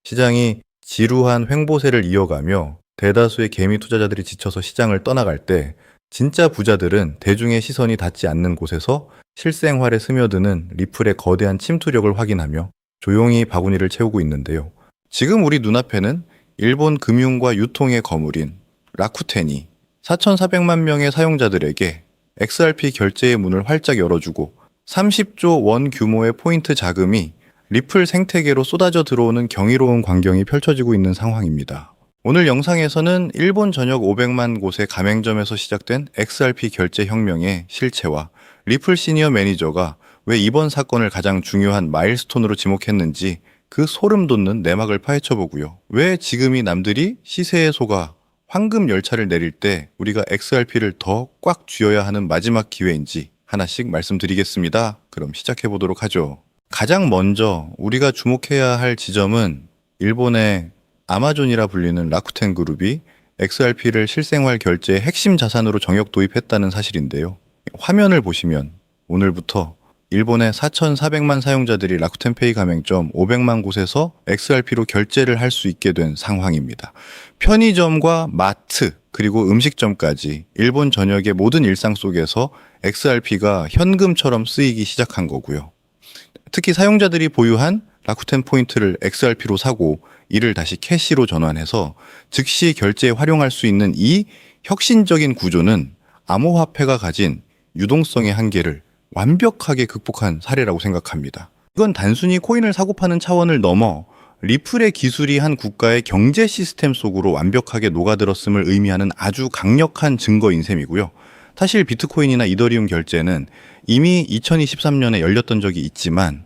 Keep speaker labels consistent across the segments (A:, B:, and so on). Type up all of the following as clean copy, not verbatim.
A: 시장이 지루한 횡보세를 이어가며 대다수의 개미 투자자들이 지쳐서 시장을 떠나갈 때 진짜 부자들은 대중의 시선이 닿지 않는 곳에서 실생활에 스며드는 리플의 거대한 침투력을 확인하며 조용히 바구니를 채우고 있는데요. 지금 우리 눈앞에는 일본 금융과 유통의 거물인 라쿠텐이 4,400만 명의 사용자들에게 XRP 결제의 문을 활짝 열어주고 30조 원 규모의 포인트 자금이 리플 생태계로 쏟아져 들어오는 경이로운 광경이 펼쳐지고 있는 상황입니다. 오늘 영상에서는 일본 전역 500만 곳의 가맹점에서 시작된 XRP 결제 혁명의 실체와 리플 시니어 매니저가 왜 이번 사건을 가장 중요한 마일스톤으로 지목했는지 그 소름 돋는 내막을 파헤쳐보고요. 왜 지금이 남들이 시세에 속아 황금 열차를 내릴 때 우리가 XRP를 더 꽉 쥐어야 하는 마지막 기회인지 하나씩 말씀드리겠습니다. 그럼 시작해보도록 하죠. 가장 먼저 우리가 주목해야 할 지점은 일본의 아마존이라 불리는 라쿠텐 그룹이 XRP를 실생활 결제의 핵심 자산으로 정역 도입했다는 사실인데요. 화면을 보시면 오늘부터 일본의 4,400만 사용자들이 라쿠텐페이 가맹점 500만 곳에서 XRP로 결제를 할 수 있게 된 상황입니다. 편의점과 마트 그리고 음식점까지 일본 전역의 모든 일상 속에서 XRP가 현금처럼 쓰이기 시작한 거고요. 특히 사용자들이 보유한 라쿠텐 포인트를 XRP로 사고 이를 다시 캐시로 전환해서 즉시 결제에 활용할 수 있는 이 혁신적인 구조는 암호화폐가 가진 유동성의 한계를 완벽하게 극복한 사례라고 생각합니다. 이건 단순히 코인을 사고 파는 차원을 넘어 리플의 기술이 한 국가의 경제 시스템 속으로 완벽하게 녹아들었음을 의미하는 아주 강력한 증거인 셈이고요. 사실 비트코인이나 이더리움 결제는 이미 2023년에 열렸던 적이 있지만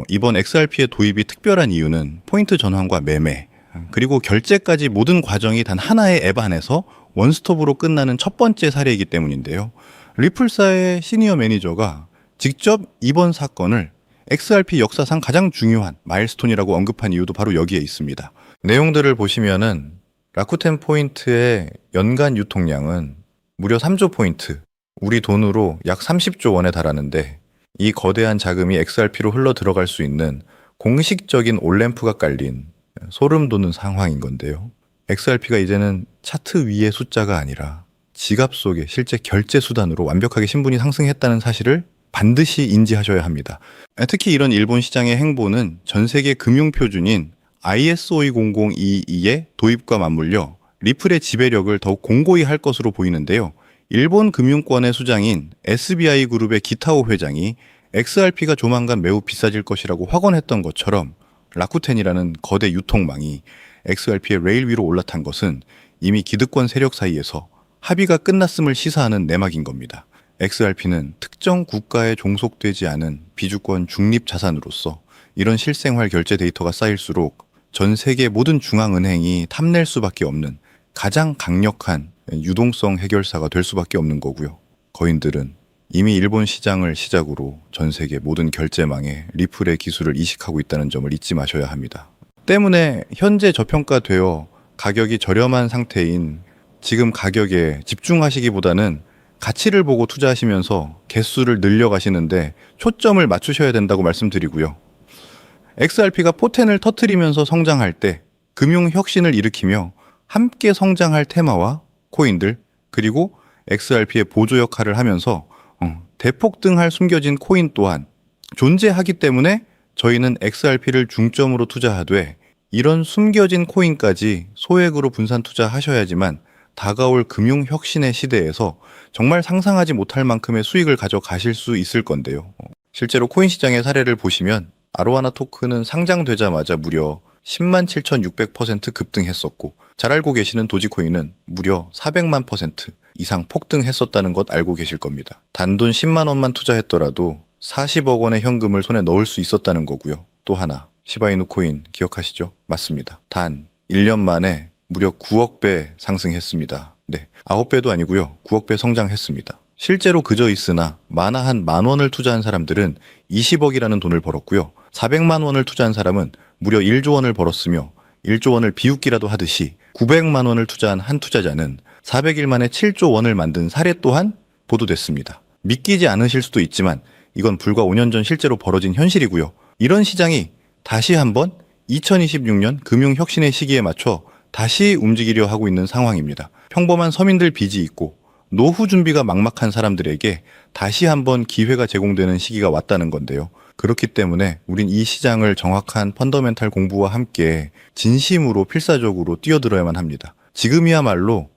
A: 이번 XRP의 도입이 특별한 이유는 포인트 전환과 매매 그리고 결제까지 모든 과정이 단 하나의 앱 안에서 원스톱으로 끝나는 첫 번째 사례이기 때문인데요. 리플사의 시니어 매니저가 직접 이번 사건을 XRP 역사상 가장 중요한 마일스톤이라고 언급한 이유도 바로 여기에 있습니다. 내용들을 보시면은 라쿠텐 포인트의 연간 유통량은 무려 3조 포인트, 우리 돈으로 약 30조 원에 달하는데 이 거대한 자금이 XRP로 흘러 들어갈 수 있는 공식적인 올램프가 깔린 소름 돋는 상황인 건데요. XRP가 이제는 차트 위의 숫자가 아니라 지갑 속의 실제 결제 수단으로 완벽하게 신분이 상승했다는 사실을 반드시 인지하셔야 합니다. 특히 이런 일본 시장의 행보는 전 세계 금융 표준인 ISO 20022의 도입과 맞물려 리플의 지배력을 더욱 공고히 할 것으로 보이는데요. 일본 금융권의 수장인 SBI 그룹의 기타오 회장이 XRP가 조만간 매우 비싸질 것이라고 확언했던 것처럼 라쿠텐이라는 거대 유통망이 XRP의 레일 위로 올라탄 것은 이미 기득권 세력 사이에서 합의가 끝났음을 시사하는 내막인 겁니다. XRP는 특정 국가에 종속되지 않은 비주권 중립 자산으로서 이런 실생활 결제 데이터가 쌓일수록 전 세계 모든 중앙은행이 탐낼 수밖에 없는 가장 강력한 유동성 해결사가 될 수밖에 없는 거고요. 거인들은 이미 일본 시장을 시작으로 전 세계 모든 결제망에 리플의 기술을 이식하고 있다는 점을 잊지 마셔야 합니다. 때문에 현재 저평가되어 가격이 저렴한 상태인 지금 가격에 집중하시기보다는 가치를 보고 투자하시면서 개수를 늘려가시는데 초점을 맞추셔야 된다고 말씀드리고요. XRP가 포텐을 터뜨리면서 성장할 때 금융 혁신을 일으키며 함께 성장할 테마와 코인들 그리고 XRP의 보조 역할을 하면서 대폭등할 숨겨진 코인 또한 존재하기 때문에 저희는 XRP를 중점으로 투자하되 이런 숨겨진 코인까지 소액으로 분산 투자하셔야지만 다가올 금융 혁신의 시대에서 정말 상상하지 못할 만큼의 수익을 가져가실 수 있을 건데요. 실제로 코인 시장의 사례를 보시면 아로하나 토큰은 상장되자마자 무려 107,600% 급등했었고 잘 알고 계시는 도지코인은 무려 400만 % 이상 폭등했었다는 것 알고 계실 겁니다. 단돈 10만 원만 투자했더라도 40억 원의 현금을 손에 넣을 수 있었다는 거고요. 또 하나 시바이누 코인 기억하시죠? 맞습니다. 단 1년 만에 무려 9억 배 상승했습니다. 네, 9배도 아니고요. 9억 배 성장했습니다. 실제로 그저 있으나 만화 한 10,000원을 투자한 사람들은 20억이라는 돈을 벌었고요. 400만 원을 투자한 사람은 무려 1조 원을 벌었으며 1조 원을 비웃기라도 하듯이 900만 원을 투자한 한 투자자는 400일 만에 7조 원을 만든 사례 또한 보도됐습니다. 믿기지 않으실 수도 있지만 이건 불과 5년 전 실제로 벌어진 현실이고요. 이런 시장이 다시 한번 2026년 금융혁신의 시기에 맞춰 다시 움직이려 하고 있는 상황입니다. 평범한 서민들 빚이 있고 노후 준비가 막막한 사람들에게 다시 한번 기회가 제공되는 시기가 왔다는 건데요. 그렇기 때문에 우린 이 시장을 정확한 펀더멘탈 공부와 함께 진심으로 필사적으로 뛰어들어야만 합니다. 지금이야말로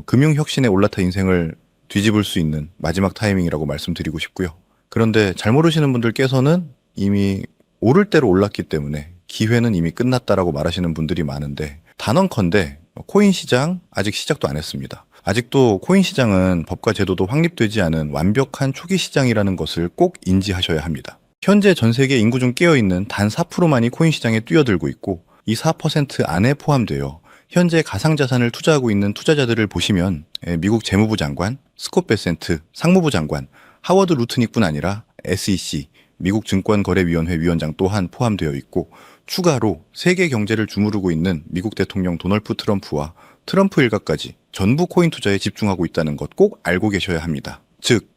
A: 금융혁신에 올라타 인생을 뒤집을 수 있는 마지막 타이밍이라고 말씀드리고 싶고요. 그런데 잘 모르시는 분들께서는 이미 오를 대로 올랐기 때문에 기회는 이미 끝났다라고 말하시는 분들이 많은데, 단언컨대 코인 시장 아직 시작도 안 했습니다. 아직도 코인 시장은 법과 제도도 확립되지 않은 완벽한 초기 시장이라는 것을 꼭 인지하셔야 합니다. 현재 전 세계 인구 중 깨어있는 단 4%만이 코인 시장에 뛰어들고 있고, 이 4% 안에 포함되어 현재 가상자산을 투자하고 있는 투자자들을 보시면 미국 재무부 장관, 스콧 베센트 상무부 장관, 하워드 루트닉뿐 아니라 SEC, 미국 증권거래위원회 위원장 또한 포함되어 있고, 추가로 세계 경제를 주무르고 있는 미국 대통령 도널드 트럼프와 트럼프 일가까지 전부 코인 투자에 집중하고 있다는 것 꼭 알고 계셔야 합니다. 즉,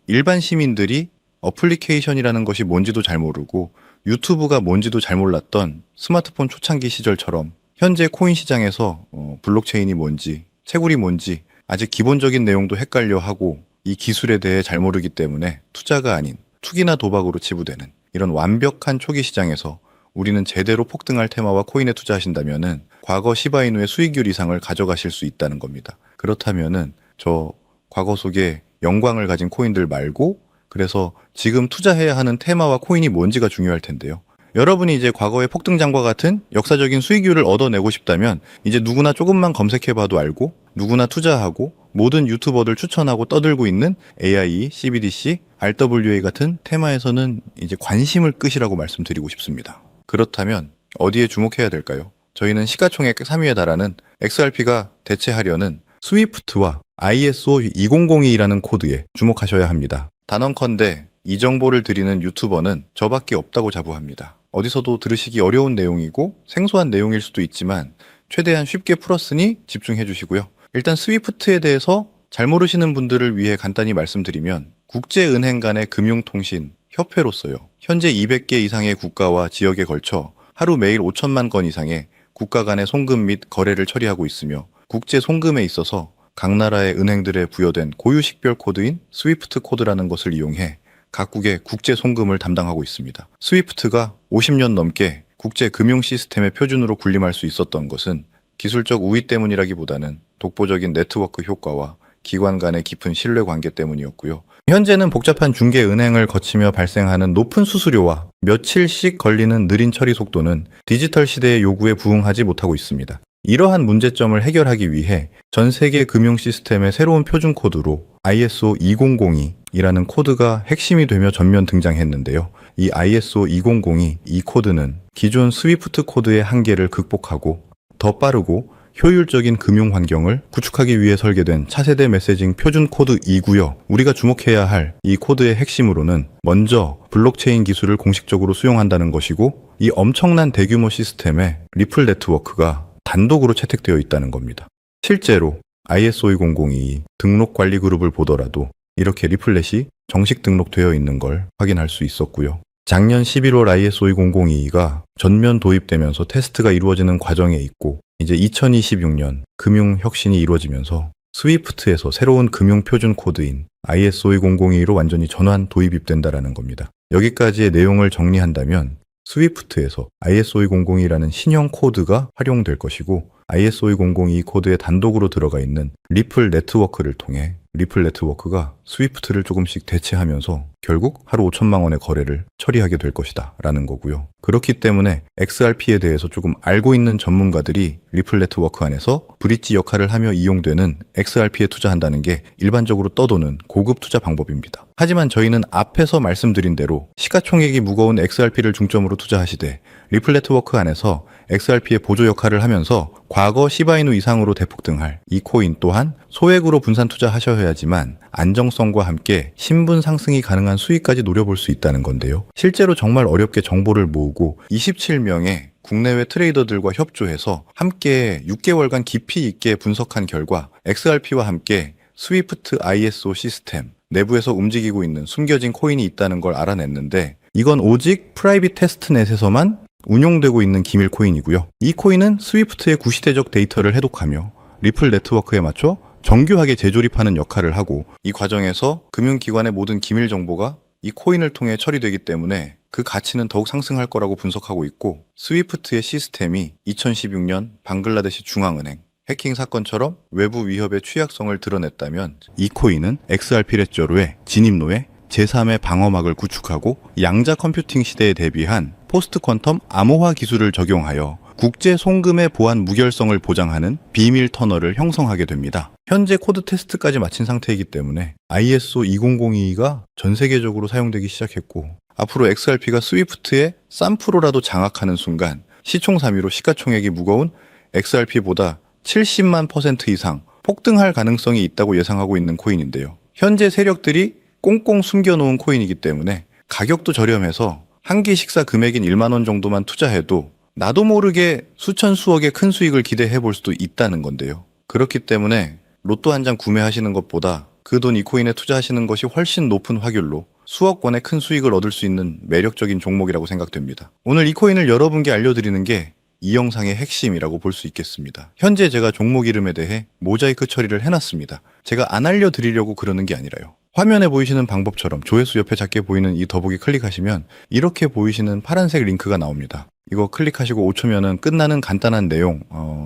A: 일반 시민들이 어플리케이션이라는 것이 뭔지도 잘 모르고 유튜브가 뭔지도 잘 몰랐던 스마트폰 초창기 시절처럼 현재 코인 시장에서 블록체인이 뭔지, 채굴이 뭔지 아직 기본적인 내용도 헷갈려 하고 이 기술에 대해 잘 모르기 때문에 투자가 아닌 투기나 도박으로 치부되는 이런 완벽한 초기 시장에서 우리는 제대로 폭등할 테마와 코인에 투자하신다면은 과거 시바이누의 수익률 이상을 가져가실 수 있다는 겁니다. 그렇다면은 저 과거 속에 영광을 가진 코인들 말고, 그래서 지금 투자해야 하는 테마와 코인이 뭔지가 중요할 텐데요. 여러분이 이제 과거의 폭등장과 같은 역사적인 수익률을 얻어내고 싶다면 이제 누구나 조금만 검색해봐도 알고 누구나 투자하고 모든 유튜버들 추천하고 떠들고 있는 AIE, CBDC, RWA 같은 테마에서는 이제 관심을 끄시라고 말씀드리고 싶습니다. 그렇다면 어디에 주목해야 될까요? 저희는 시가총액 3위에 달하는 XRP가 대체하려는 스위프트와 ISO 2002라는 코드에 주목하셔야 합니다. 단언컨대 이 정보를 드리는 유튜버는 저밖에 없다고 자부합니다. 어디서도 들으시기 어려운 내용이고 생소한 내용일 수도 있지만 최대한 쉽게 풀었으니 집중해 주시고요. 일단 스위프트에 대해서 잘 모르시는 분들을 위해 간단히 말씀드리면, 국제은행 간의 금융통신 협회로서요, 현재 200개 이상의 국가와 지역에 걸쳐 하루 매일 5천만 건 이상의 국가 간의 송금 및 거래를 처리하고 있으며, 국제 송금에 있어서 각 나라의 은행들에 부여된 고유 식별 코드인 스위프트 코드라는 것을 이용해 각국의 국제 송금을 담당하고 있습니다. 스위프트가 50년 넘게 국제 금융 시스템의 표준으로 군림할 수 있었던 것은 기술적 우위 때문이라기보다는 독보적인 네트워크 효과와 기관 간의 깊은 신뢰 관계 때문이었고요. 현재는 복잡한 중개 은행을 거치며 발생하는 높은 수수료와 며칠씩 걸리는 느린 처리 속도는 디지털 시대의 요구에 부응하지 못하고 있습니다. 이러한 문제점을 해결하기 위해 전 세계 금융 시스템의 새로운 표준 코드로 ISO 2002이라는 코드가 핵심이 되며 전면 등장했는데요. 이 ISO 2002 이 코드는 기존 스위프트 코드의 한계를 극복하고 더 빠르고 효율적인 금융 환경을 구축하기 위해 설계된 차세대 메시징 표준 코드이고요. 우리가 주목해야 할 이 코드의 핵심으로는 먼저 블록체인 기술을 공식적으로 수용한다는 것이고, 이 엄청난 대규모 시스템에 리플 네트워크가 단독으로 채택되어 있다는 겁니다. 실제로 ISO 2002 등록 관리 그룹을 보더라도 이렇게 리플렛이 정식 등록되어 있는 걸 확인할 수 있었고요. 작년 11월 ISO 2002가 전면 도입되면서 테스트가 이루어지는 과정에 있고, 이제 2026년 금융 혁신이 이루어지면서 스위프트에서 새로운 금융 표준 코드인 ISO 2002로 완전히 전환 도입된다라는 겁니다. 여기까지의 내용을 정리한다면 스위프트에서 ISO 2002라는 신형 코드가 활용될 것이고, ISO 2002 코드에 단독으로 들어가 있는 리플 네트워크를 통해 리플 네트워크가 스위프트를 조금씩 대체하면서 결국 하루 5천만 원의 거래를 처리하게 될 것이다 라는 거고요. 그렇기 때문에 XRP에 대해서 조금 알고 있는 전문가들이 리플 네트워크 안에서 브릿지 역할을 하며 이용되는 XRP에 투자한다는 게 일반적으로 떠도는 고급 투자 방법입니다. 하지만 저희는 앞에서 말씀드린 대로 시가총액이 무거운 XRP를 중점으로 투자하시되 리플 네트워크 안에서 XRP의 보조 역할을 하면서 과거 시바이누 이상으로 대폭등할 이 코인 또한 소액으로 분산 투자하셔야지만 안정성과 함께 신분 상승이 가능한 수익까지 노려볼 수 있다는 건데요. 실제로 정말 어렵게 정보를 모으고 27명의 국내외 트레이더들과 협조해서 함께 6개월간 깊이 있게 분석한 결과 XRP와 함께 스위프트 ISO 시스템 내부에서 움직이고 있는 숨겨진 코인이 있다는 걸 알아냈는데, 이건 오직 프라이빗 테스트넷에서만 운용되고 있는 기밀 코인이고요. 이 코인은 스위프트의 구시대적 데이터를 해독하며 리플 네트워크에 맞춰 정교하게 재조립하는 역할을 하고, 이 과정에서 금융기관의 모든 기밀 정보가 이 코인을 통해 처리되기 때문에 그 가치는 더욱 상승할 거라고 분석하고 있고, 스위프트의 시스템이 2016년 방글라데시 중앙은행 해킹 사건처럼 외부 위협의 취약성을 드러냈다면, 이 코인은 XRP 레저로의 진입로에 제3의 방어막을 구축하고 양자 컴퓨팅 시대에 대비한 포스트 퀀텀 암호화 기술을 적용하여 국제 송금의 보안 무결성을 보장하는 비밀 터널을 형성하게 됩니다. 현재 코드 테스트까지 마친 상태이기 때문에 ISO 20022가 전 세계적으로 사용되기 시작했고, 앞으로 XRP가 스위프트의 싼 프로라도 장악하는 순간 시총삼위로 시가총액이 무거운 XRP보다 70만 % 이상 폭등할 가능성이 있다고 예상하고 있는 코인인데요. 현재 세력들이 꽁꽁 숨겨놓은 코인이기 때문에 가격도 저렴해서 한 끼 식사 금액인 1만 원 정도만 투자해도 나도 모르게 수천 수억의 큰 수익을 기대해 볼 수도 있다는 건데요. 그렇기 때문에 로또 한 장 구매하시는 것보다 그 돈 이 코인에 투자하시는 것이 훨씬 높은 확률로 수억 원의 큰 수익을 얻을 수 있는 매력적인 종목이라고 생각됩니다. 오늘 이 코인을 여러분께 알려드리는 게 이 영상의 핵심이라고 볼 수 있겠습니다. 현재 제가 종목 이름에 대해 모자이크 처리를 해놨습니다. 제가 안 알려드리려고 그러는 게 아니라요. 화면에 보이시는 방법처럼 조회수 옆에 작게 보이는 이 더보기 클릭하시면 이렇게 보이시는 파란색 링크가 나옵니다. 이거 클릭하시고 5초면은 끝나는 간단한 내용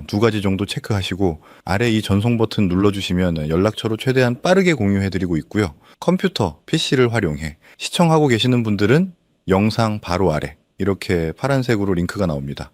A: 2가지 정도 체크하시고 아래 이 전송 버튼 눌러주시면 연락처로 최대한 빠르게 공유해드리고 있고요. 컴퓨터, PC를 활용해 시청하고 계시는 분들은 영상 바로 아래 이렇게 파란색으로 링크가 나옵니다.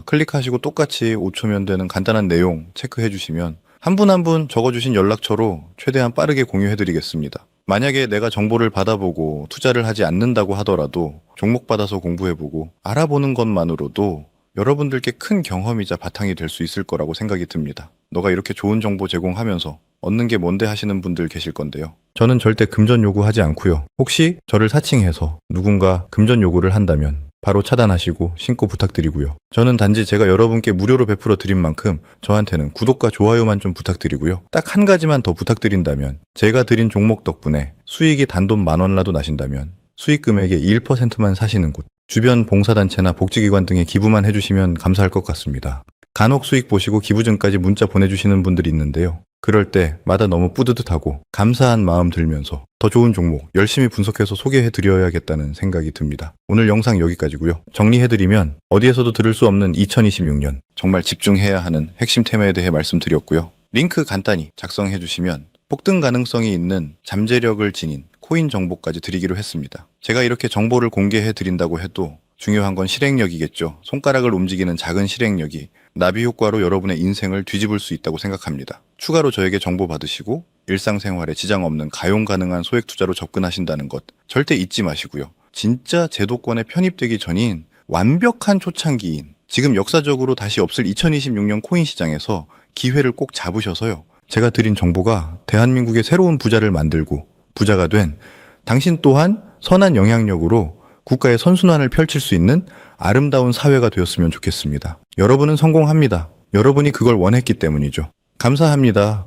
A: 클릭하시고 똑같이 5초면 되는 간단한 내용 체크해 주시면 한 분 한 분 적어주신 연락처로 최대한 빠르게 공유해드리겠습니다. 만약에 내가 정보를 받아보고 투자를 하지 않는다고 하더라도 종목 받아서 공부해보고 알아보는 것만으로도 여러분들께 큰 경험이자 바탕이 될 수 있을 거라고 생각이 듭니다. 너가 이렇게 좋은 정보 제공하면서 얻는 게 뭔데 하시는 분들 계실 건데요. 저는 절대 금전 요구하지 않고요. 혹시 저를 사칭해서 누군가 금전 요구를 한다면 바로 차단하시고 신고 부탁드리고요. 저는 단지 제가 여러분께 무료로 베풀어 드린 만큼 저한테는 구독과 좋아요만 좀 부탁드리고요. 딱 한 가지만 더 부탁드린다면, 제가 드린 종목 덕분에 수익이 단돈 10,000원이라도 나신다면 수익 금액의 1%만 사시는 곳, 주변 봉사단체나 복지기관 등에 기부만 해주시면 감사할 것 같습니다. 간혹 수익 보시고 기부증까지 문자 보내주시는 분들이 있는데요. 그럴 때마다 너무 뿌듯하고 감사한 마음 들면서 더 좋은 종목 열심히 분석해서 소개해드려야겠다는 생각이 듭니다. 오늘 영상 여기까지고요. 정리해드리면 어디에서도 들을 수 없는 2026년 정말 집중해야 하는 핵심 테마에 대해 말씀드렸고요. 링크 간단히 작성해주시면 폭등 가능성이 있는 잠재력을 지닌 코인 정보까지 드리기로 했습니다. 제가 이렇게 정보를 공개해드린다고 해도 중요한 건 실행력이겠죠. 손가락을 움직이는 작은 실행력이 나비 효과로 여러분의 인생을 뒤집을 수 있다고 생각합니다. 추가로 저에게 정보 받으시고 일상생활에 지장 없는 가용 가능한 소액 투자로 접근하신다는 것 절대 잊지 마시고요. 진짜 제도권에 편입되기 전인 완벽한 초창기인 지금 역사적으로 다시 없을 2026년 코인 시장에서 기회를 꼭 잡으셔서요. 제가 드린 정보가 대한민국의 새로운 부자를 만들고 부자가 된 당신 또한 선한 영향력으로 국가의 선순환을 펼칠 수 있는 아름다운 사회가 되었으면 좋겠습니다. 여러분은 성공합니다. 여러분이 그걸 원했기 때문이죠. 감사합니다.